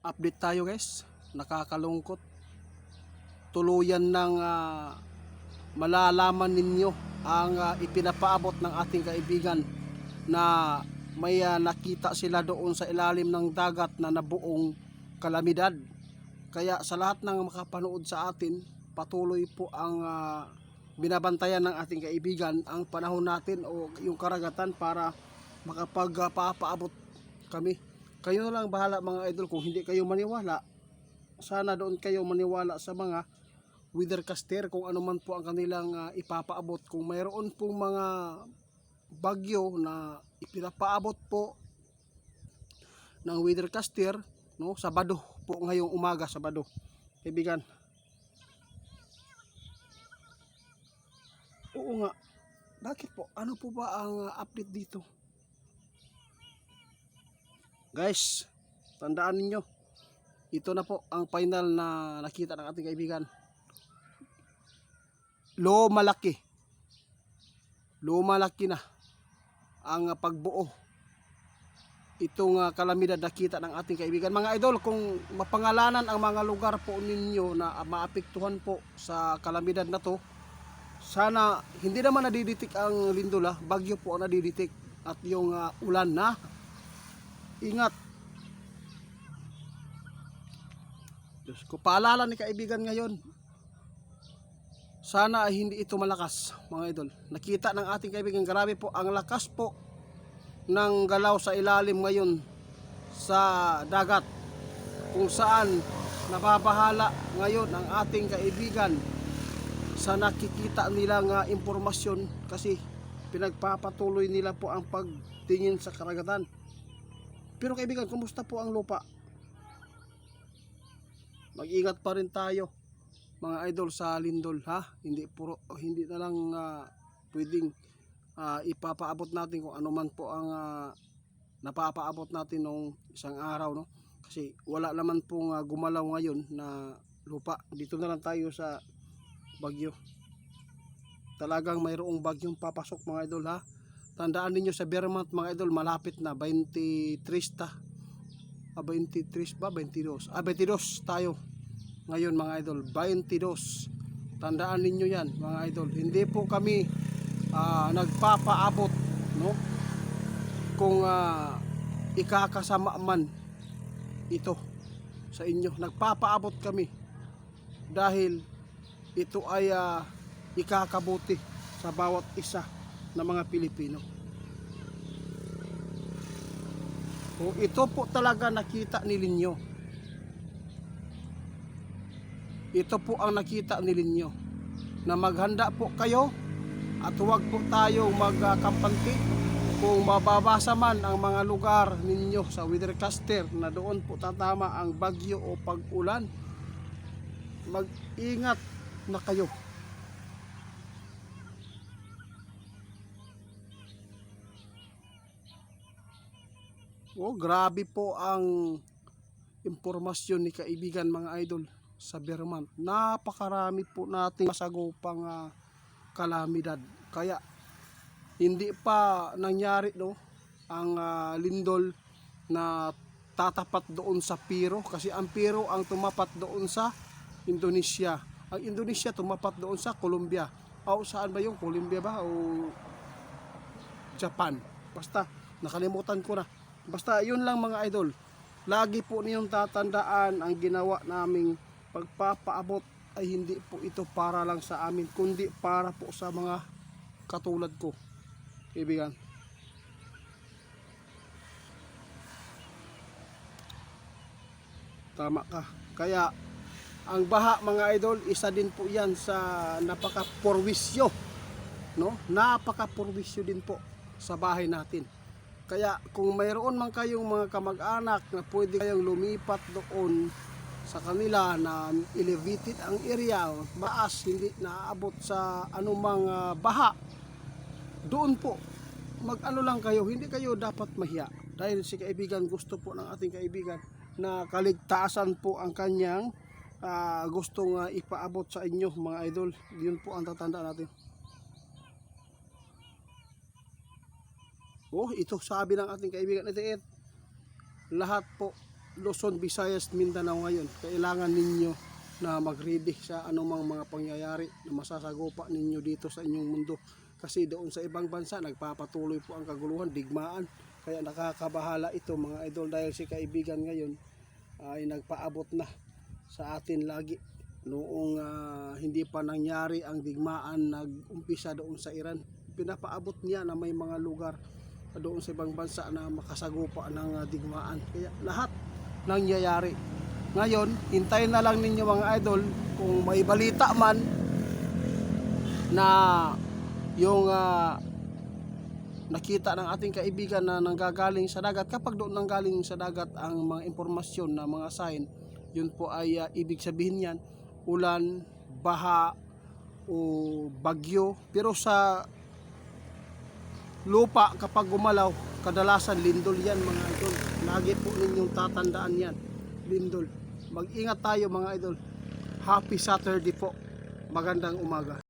Update tayo guys, nakakalungkot. Tuluyan ng malalaman ninyo ang ipinapaabot ng ating kaibigan na may nakita sila doon sa ilalim ng dagat na nabuong kalamidad. Kaya sa lahat ng makapanood sa atin, patuloy po ang binabantayan ng ating kaibigan ang panahon natin o yung karagatan para makapagpapaabot kami. Kayo na lang bahala mga idol. Kung hindi kayo maniwala, sana doon kayo maniwala sa mga weathercaster kung ano man po ang kanilang ipapaabot. Kung mayroon pong mga bagyo na ipinapaabot po ng weathercaster, no, Sabado po ngayong umaga, Sabado. Kaibigan. Oo nga. Bakit po? Ano po ba ang update dito? Guys, tandaan ninyo, ito na po ang final na nakita ng ating kaibigan. Lumalaki na ang pagbuo itong kalamidad nakita ng ating kaibigan. Mga idol, kung mapangalanan ang mga lugar po ninyo na maapektuhan po sa kalamidad na to, sana hindi naman nadiditik ang lindol, bagyo po ang nadiditik at yung ulan na. Ingat. Diyos ko, paalala ni kaibigan ngayon, sana ay hindi ito malakas mga idol. Nakita ng ating kaibigan, grabe po ang lakas po ng galaw sa ilalim ngayon sa dagat, kung saan nababahala ngayon ang ating kaibigan sa nakikita nilang impormasyon, kasi pinagpapatuloy nila po ang pagtingin sa karagatan. Pero kaibigan, kumusta po ang lupa? Mag-ingat pa rin tayo mga idol sa lindol, hindi na lang pwedeng ipapaabot natin kung ano man po ang napapaabot natin nung isang araw, no? Kasi wala naman pong gumalaw ngayon na lupa. Dito na lang tayo sa bagyo. Talagang mayroong bagyong papasok mga idol, Tandaan niyo sa Vermont mga idol, malapit na 23 ba? 22 tayo ngayon mga idol, 22. Tandaan niyo yan mga idol. Hindi po kami nagpapaabot, no? Kung ikakasama man ito sa inyo, nagpapaabot kami dahil ito ay ikakabuti sa bawat isa ng mga Pilipino. O ito po talaga nakita ni Linyo. Ito po ang nakita ni Linyo, na maghanda po kayo at huwag po tayong magkampante. Kung mababasa man ang mga lugar ninyo sa weathercaster na doon po tatama ang bagyo o pag-ulan, mag-ingat na kayo. Oh, grabe po ang impormasyon ni kaibigan mga idol sa Vermont. Napakarami po nating masagupang kalamidad. Kaya hindi pa nangyari, no, ang lindol na tatapat doon sa Piro, kasi ang Piro ang tumapat doon sa Indonesia. Ang Indonesia tumapat doon sa Colombia. O saan ba yung Colombia ba o Japan? Basta nakalimutan ko na. Basta yun lang mga idol. Lagi po niyong tatandaan, ang ginawa naming pagpapaabot ay hindi po ito para lang sa amin, kundi para po sa mga katulad ko, kaibigan. Tama ka. Kaya ang baha mga idol, isa din po yan sa napaka-purwisyo, no? Napaka-purwisyo din po sa bahay natin. Kaya kung mayroon man kayong mga kamag-anak na pwede kayong lumipat doon sa kanila na elevated ang area, maas, hindi naaabot sa anumang baha, doon po mag-ano lang kayo, hindi kayo dapat mahiya. Dahil si kaibigan, gusto po ng ating kaibigan na kaligtasan po ang kanyang gustong ipaabot sa inyo mga idol. Yun po ang tatandaan natin. Oh, ito sabi ng ating kaibigan, lahat po Luzon, Visayas, Mindanao ngayon, kailangan ninyo na mag-ready sa anumang mga pangyayari na masasagupa ninyo dito sa inyong mundo. Kasi doon sa ibang bansa, nagpapatuloy po ang kaguluhan, digmaan. Kaya nakakabahala ito mga idol, dahil si kaibigan ngayon ay nagpaabot na sa atin lagi. Noong hindi pa nangyari ang digmaan, nag-umpisa doon sa Iran. Pinapaabot niya na may mga lugar doon sa ibang bansa na makasagupa ng digmaan. Kaya lahat nangyayari. Ngayon, hintayin na lang ninyo mga idol kung may balita man na yung nakita ng ating kaibigan na nanggagaling sa dagat. Kapag doon nanggaling sa dagat ang mga impormasyon na mga sign, yun po ay ibig sabihin yan, ulan, baha o bagyo. Pero sa lupa kapag gumalaw, kadalasan lindol yan mga idol. Lagi po ninyong tatandaan yan, lindol. Mag-ingat tayo mga idol. Happy Saturday po. Magandang umaga.